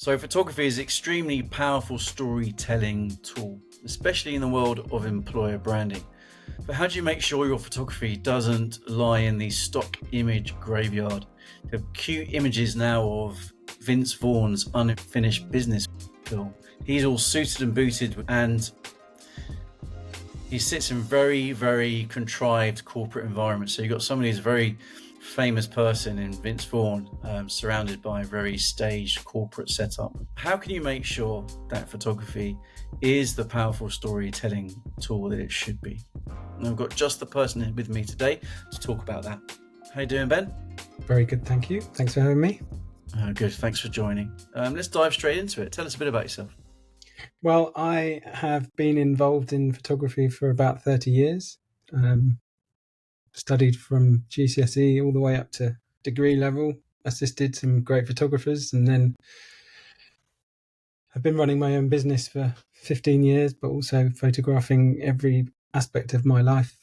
So photography is an extremely powerful storytelling tool, especially in the world of employer branding. But how do you make sure your photography doesn't lie in the stock image graveyard? There are cute images now of Vince Vaughn's unfinished business film. He's all suited and booted and he sits in very, very contrived corporate environments. So you've got somebody who's a very famous person in Vince Vaughn, surrounded by a very staged corporate setup. How can you make sure that photography is the powerful storytelling tool that it should be? And I've got just the person with me today to talk about that. How you doing, Ben? Very good, thank you. Thanks for having me. Good, thanks for joining. Let's dive straight into it. Tell us a bit about yourself. Well, I have been involved in photography for about 30 years. Studied from GCSE all the way up to degree level, assisted some great photographers, and then I've been running my own business for 15 years, but also photographing every aspect of my life,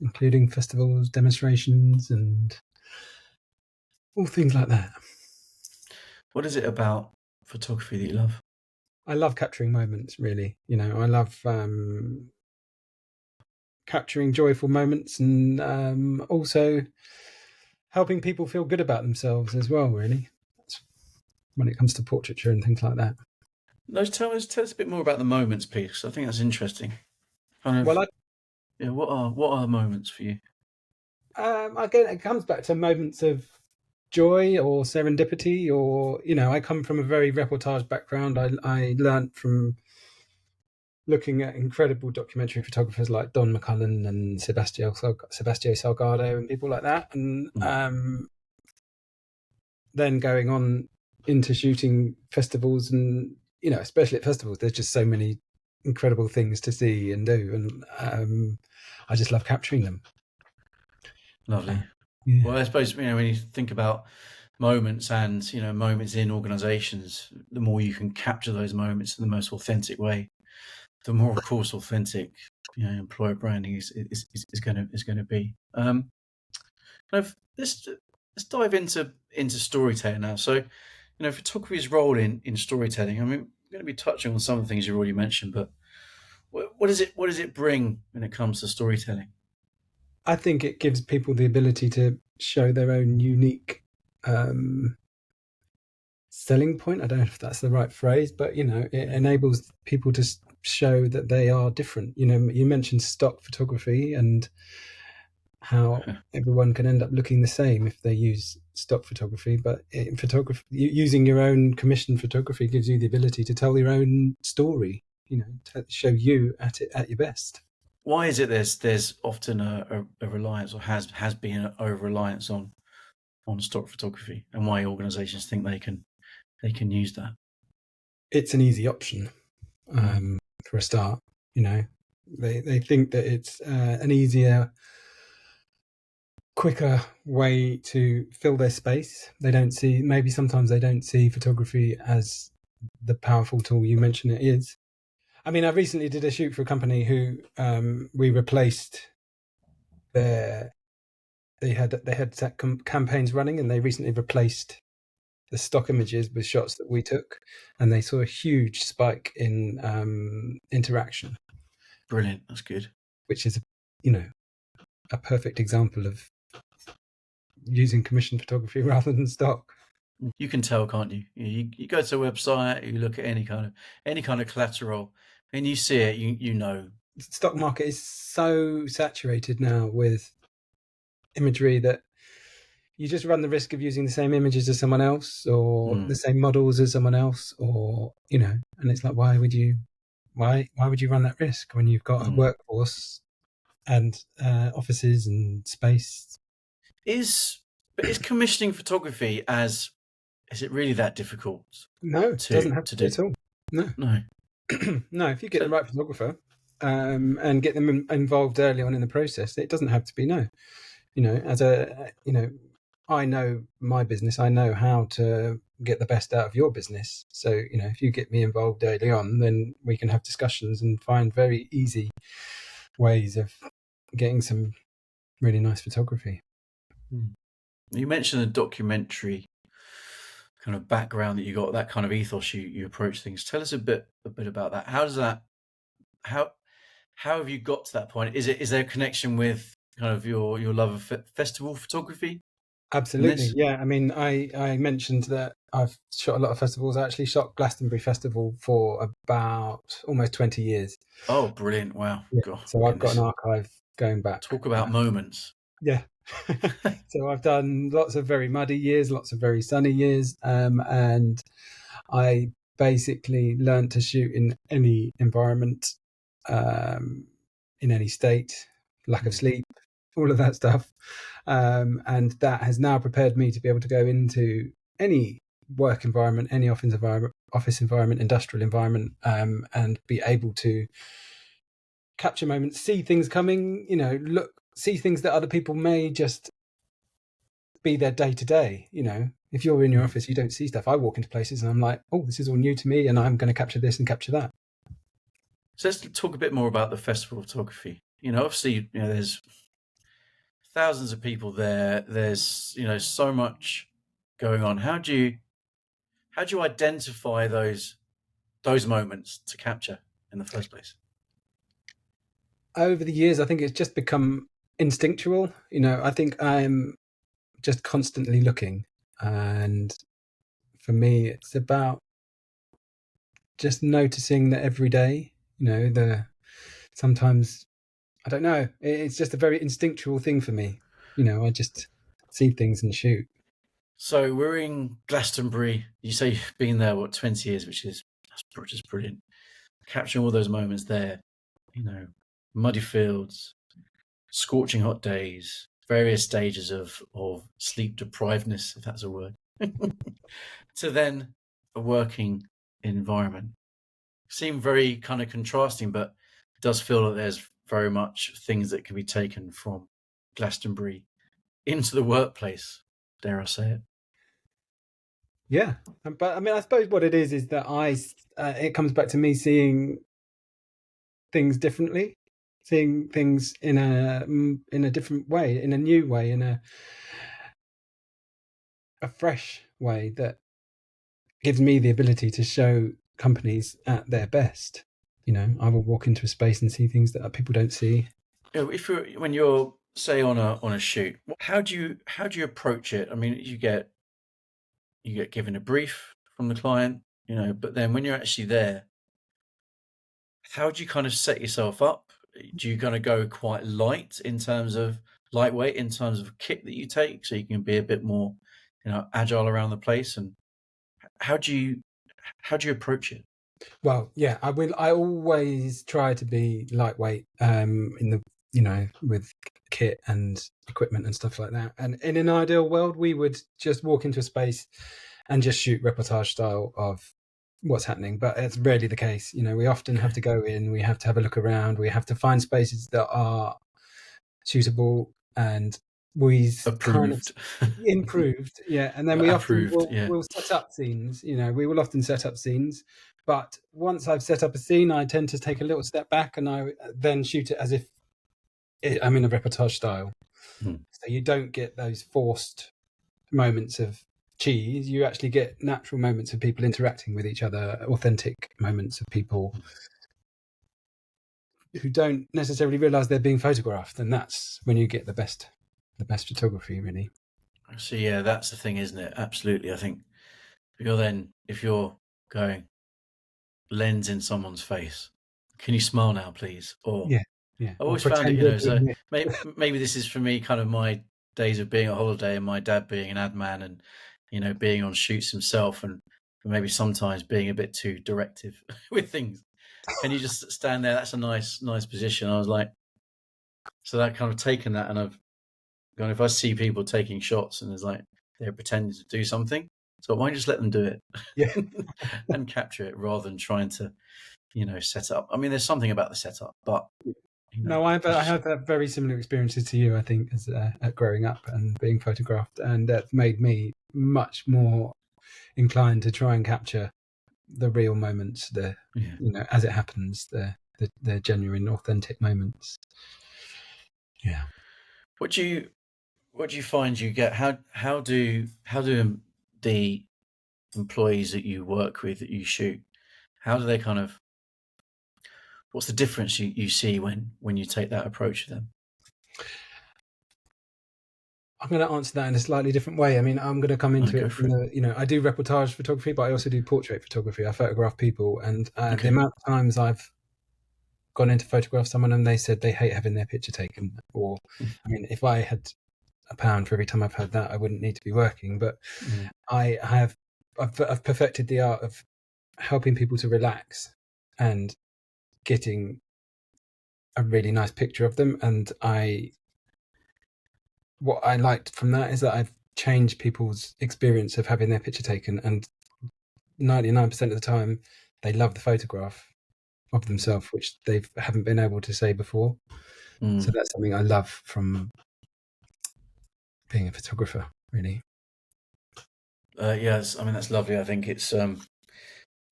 including festivals, demonstrations, and all things like that. What is it about photography that you love? I love capturing moments, really. I love capturing joyful moments and also helping people feel good about themselves as well, really. That's when it comes to portraiture and things like that. No, tell us a bit more about the moments piece. I think that's interesting. What are moments for you? Again, it comes back to moments of joy or serendipity, or I come from a very reportage background. I learnt from looking at incredible documentary photographers like Don McCullen and Sebastião Salgado and people like that, and then going on into shooting festivals, and especially at festivals, there's just so many incredible things to see and do, and I just love capturing them. Lovely. Yeah. Well, I suppose when you think about moments and moments in organisations, the more you can capture those moments in the most authentic way, the more, of course, authentic employer branding is going to be. Let's dive into storytelling now. So, photography's role in storytelling. I mean, we're going to be touching on some of the things you've already mentioned, but what does it bring when it comes to storytelling? I think it gives people the ability to show their own unique selling point. I don't know if that's the right phrase, but it enables people to show that they are different. You mentioned stock photography and how everyone can end up looking the same if they use stock photography, but in photography, using your own commissioned photography gives you the ability to tell your own story, to show you at your best. Why is it there's often a reliance, or has been an over-reliance on stock photography, and why organisations think they can use that? It's an easy option for a start. They think that it's an easier, quicker way to fill their space. Sometimes they don't see photography as the powerful tool you mentioned it is. I mean, I recently did a shoot for a company who we replaced they had campaigns running, and they recently replaced the stock images with shots that we took, and they saw a huge spike in interaction. Brilliant, that's good. Which is, a perfect example of using commissioned photography rather than stock. You can tell, can't you? You go to a website, you look at any kind of collateral, and you see it. You know, the stock market is so saturated now with imagery that you just run the risk of using the same images as someone else, or the same models as someone else, or and it's like, why would you run that risk when you've got a workforce and offices and space? Is commissioning photography is it really that difficult? No, it doesn't have to do at all. No. No, if you get the right photographer and get them involved early on in the process, it doesn't have to be. No, I know my business. I know how to get the best out of your business. So, if you get me involved early on, then we can have discussions and find very easy ways of getting some really nice photography. You mentioned a documentary kind of background that you got, that kind of ethos you approach things. Tell us a bit about that. How does that how how have you got to that point? Is there a connection with kind of your love of festival photography in Absolutely, this? yeah. I mean, I mentioned that I've shot a lot of festivals. I actually shot Glastonbury Festival for about almost 20 years. Oh, brilliant! Wow, Yeah, God, so I've got an goodness, archive going back. talk about moments. Yeah. So I've done lots of very muddy years, lots of very sunny years, and I basically learned to shoot in any environment, um, in any state, lack of Mm. sleep, all of that stuff. And that has now prepared me to be able to go into any work environment, any office environment, industrial environment, and be able to capture moments, see things coming, see things that other people may just be there day to day. If you're in your Mm. office, you don't see stuff. I walk into places and I'm like, oh, this is all new to me, and I'm going to capture this and capture that. So let's talk a bit more about the festival photography. Obviously, there's thousands of people there. There's so much going on. How do you identify those moments to capture in the first place? Over the years, I think it's just become instinctual. I think I'm just constantly looking, and for me, it's about just noticing that every day. The sometimes I don't know. It's just a very instinctual thing for me. I just see things and shoot. So we're in Glastonbury. You say you've been there, what, 20 years, that's just brilliant. Capturing all those moments there, you know, muddy fields, scorching hot days, various stages of sleep deprivedness, if that's a word, to then a working environment. Seem very kind of contrasting, but it does feel that there's very much things that can be taken from Glastonbury into the workplace, dare I say it. Yeah, but I mean, I suppose what it is that it comes back to me seeing things differently, seeing things in a different way, in a new way, in a fresh way that gives me the ability to show companies at their best. I will walk into a space and see things that people don't see. If when you're say on a shoot, how do you approach it? I mean, you get given a brief from the client, but then when you're actually there, how do you kind of set yourself up? Do you kind of go quite lightweight in terms of kit that you take, so you can be a bit more, agile around the place? And how do you how do you approach it? Well, yeah, I will. I always try to be lightweight, in the with kit and equipment and stuff like that. And in an ideal world, we would just walk into a space and just shoot reportage style of what's happening. But it's rarely the case. We often have Okay, to go in. We have to have a look around. We have to find spaces that are suitable, and we kind of approved, improved, yeah. And then we often approved. will Yeah. will set up scenes. We will often set up scenes, but once I've set up a scene, I tend to take a little step back and I then shoot it as if I'm in a reportage style. Hmm. So you don't get those forced moments of cheese. You actually get natural moments of people interacting with each other, authentic moments of people who don't necessarily realize they're being photographed, and that's when you get the best photography, really. So yeah, that's the thing, isn't it? Absolutely. I think if you're going lens in someone's face, can you smile now, please? Or Yeah, yeah. I Or always found it, pretend you're so doing it. maybe this is for me, kind of my days of being on holiday and my dad being an ad man and, being on shoots himself and maybe sometimes being a bit too directive with things. Can you just stand there? That's a nice position. I was like, so that kind of taken that and I've gone, if I see people taking shots and there's like, they're pretending to do something, so why don't you just let them do Yeah. it and capture it rather than trying to, set up. I mean, there's something about the setup, but, No, I've as I you say, had that very similar experiences to you. I think as at growing up and being photographed, and that made me much more inclined to try and capture the real moments, the yeah. as it happens, the genuine, authentic moments. Yeah. What do you what do you find you get? How do the employees that you work with, that you shoot, how do they kind of, what's the difference you see when you take that approach to them? I'm going to answer that in a slightly different way. I mean, I'm going to come I into go it for from it. I do reportage photography, but I also do portrait photography. I photograph people, and the Okay. amount of times I've gone in to photograph someone and they said they hate having their picture taken, or, I mean, if I had £1 for every time I've heard that, I wouldn't need to be working. But Mm. I've perfected the art of helping people to relax and getting a really nice picture of them. And what I liked from that is that I've changed people's experience of having their picture taken, and 99% of the time they love the photograph of themselves, which they haven't been able to say before. So Mm. that's something I love from being a photographer, really. Yes, I mean that's lovely. I think it's you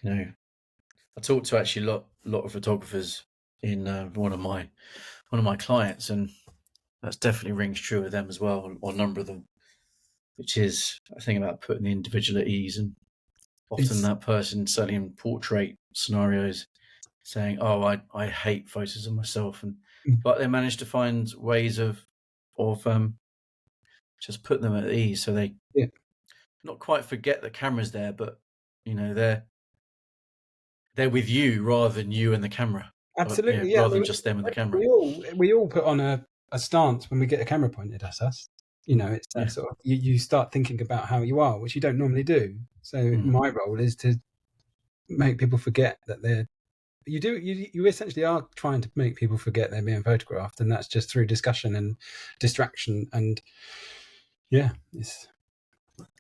know, I talked to actually a lot of photographers in one of my clients, and that's definitely rings true with them as well, or a number of them, which is I think about putting the individual at ease. And often It's that person, certainly in portrait scenarios, saying, "Oh, I hate photos of myself," but they manage to find ways of just put them at ease, so they yeah, not quite forget the camera's there, but they're with you rather than you and the camera, absolutely. Yeah, I rather than mean, just them and the camera. we all put on a stance when we get a camera pointed at us. It's that Yeah. sort of you start thinking about how you are, which you don't normally do. So Mm. my role is to make people forget that they're you essentially are trying to make people forget they're being photographed, and that's just through discussion and distraction. And yeah,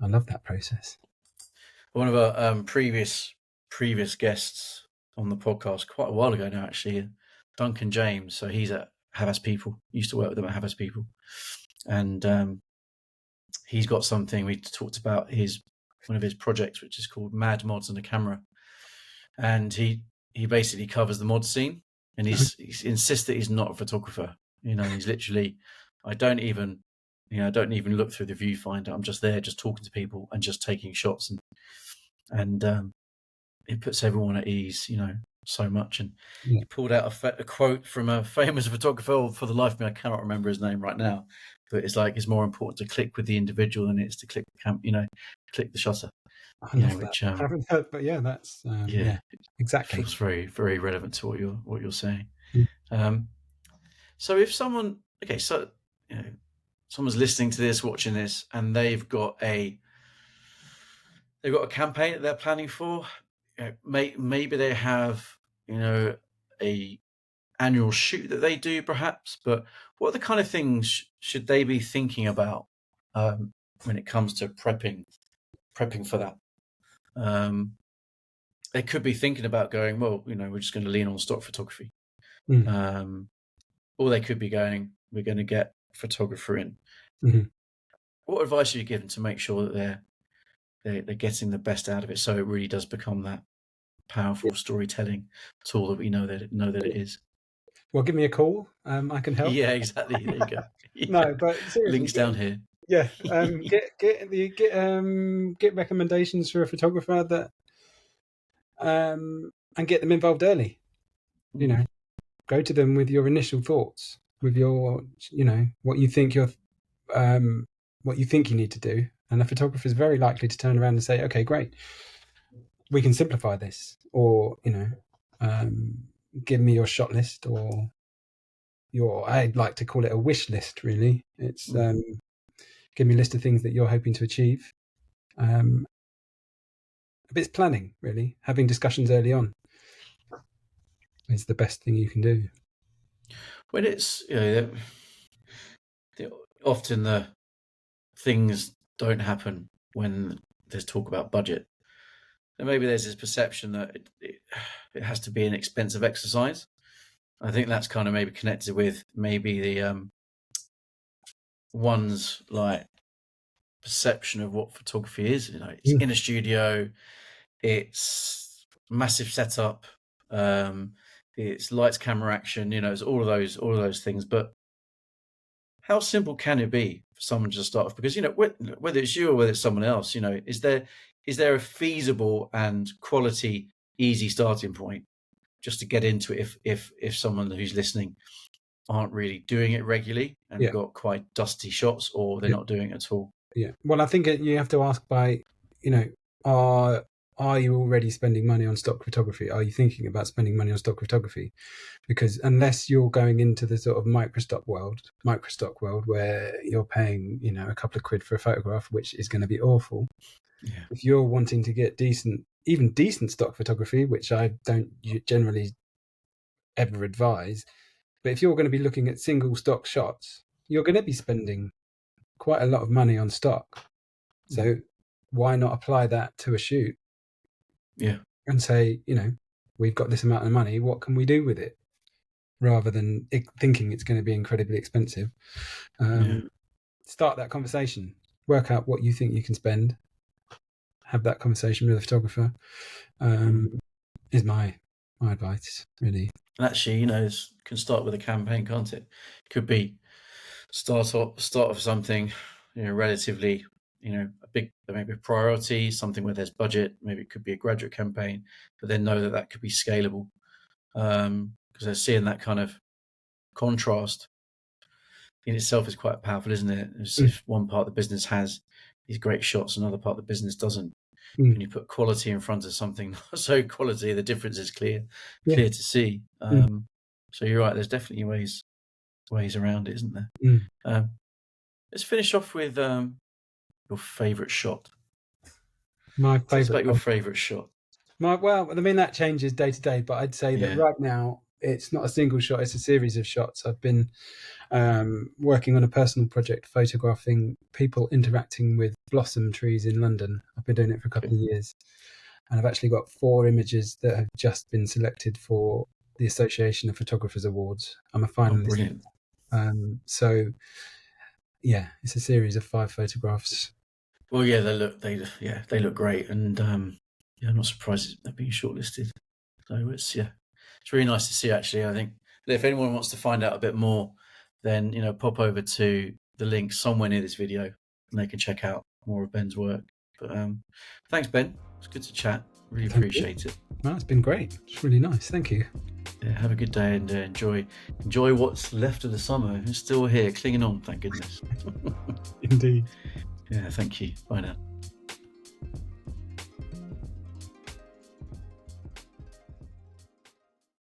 I love that process. One of our previous guests on the podcast quite a while ago now, actually, Duncan James. So he's at Havas People. Used to work with them at Havas People, and he's got something. We talked about one of his projects, which is called Mad Mods and a Camera, and he basically covers the mod scene, and he insists that he's not a photographer. He's literally, I don't even look through the viewfinder. I'm just there, just talking to people and just taking shots, and it puts everyone at ease, so much. And Yeah, he pulled out a quote from a famous photographer. For the life of me, I cannot remember his name right now, but it's like it's more important to click with the individual than it is to click click the shutter. I love that. Which I haven't heard, but yeah, that's yeah, exactly. feels very, very relevant to what you're saying. Mm. So if someone, okay, so someone's listening to this, watching this, and they've got a campaign that they're planning for. Maybe they have a annual shoot that they do, perhaps. But what are the kind of things should they be thinking about when it comes to prepping for that? They could be thinking about going, well, we're just going to lean on stock photography. Mm. Or they could be going, we're going to get a photographer in. Mm-hmm. What advice are you given to make sure that they're getting the best out of it, so it really does become that Yeah. powerful storytelling tool that we know that it is? Well, give me a call. I can help. Yeah, exactly. There you go. Yeah. No, but seriously, Links down here. yeah, get recommendations for a photographer that and get them involved early. You Mm, know, go to them with your initial thoughts, with your um, what you think you need to do, and the photographer is very likely to turn around and say, "Okay, great, we can simplify this," or give me your shot list or I'd like to call it a wish list. Really, it's mm. give me a list of things that you're hoping to achieve. Um, but it's planning, really. Having discussions early on is the best thing you can do. When it's often the things don't happen when there's talk about budget. And maybe there's this perception that it has to be an expensive exercise. I think that's kind of maybe connected with maybe the one's like perception of what photography is. It's Mm. in a studio, it's massive setup, it's lights, camera, action. It's all of those things. But how simple can it be for someone to start off? Because whether it's you or whether it's someone else, is there is there a feasible and quality, easy starting point just to get into it if someone who's listening aren't really doing it regularly and Yeah. got quite dusty shots, or they're Yeah. not doing it at all? Yeah. Well, I think you have to ask by, are you already spending money on stock photography? Are you thinking about spending money on stock photography? Because unless you're going into the sort of microstock world where you're paying, a couple of quid for a photograph, which is going to be awful. Yeah. If you're wanting to get even decent stock photography, which I don't generally ever advise, but if you're going to be looking at single stock shots, you're going to be spending quite a lot of money on stock. So why not apply that to a shoot? Yeah. And say, we've got this amount of money, what can we do with it? Rather than thinking it's going to be incredibly expensive. Start that conversation. Work out what you think you can spend. Have that conversation with a photographer. Is my advice, really. And actually, it can start with a campaign, can't it? Could be start off something, relatively, a big, maybe a priority, something where there's budget. Maybe it could be a graduate campaign, but then know that could be scalable, because they're seeing that kind of contrast in itself is quite powerful, isn't it? If one part of the business has these great shots, another part of the business doesn't. When you put quality in front of something not so quality, the difference is clear to see. So you're right. There's definitely ways around it, isn't there? Let's finish off with your favourite shot. My Tell us about favourite. your favourite shot. That changes day to day, but I'd say that right now it's not a single shot; it's a series of shots. I've been working on a personal project, photographing people interacting with blossom trees in London. I've been doing it for a couple of years, and I've actually got 4 images that have just been selected for the Association of Photographers Awards. I'm a finalist. Brilliant. So, yeah, it's a series of 5 photographs. Well, yeah, they look great, and I'm not surprised they're being shortlisted. So it's really nice to see. Actually, I think if anyone wants to find out a bit more, then pop over to the link somewhere near this video, and they can check out more of Ben's work. But thanks, Ben. It's good to chat. Really appreciate it. Well, it's been great. It's really nice. Thank you. Yeah, have a good day and enjoy what's left of the summer. It's still here, clinging on. Thank goodness. Indeed. Yeah, thank you. Bye now.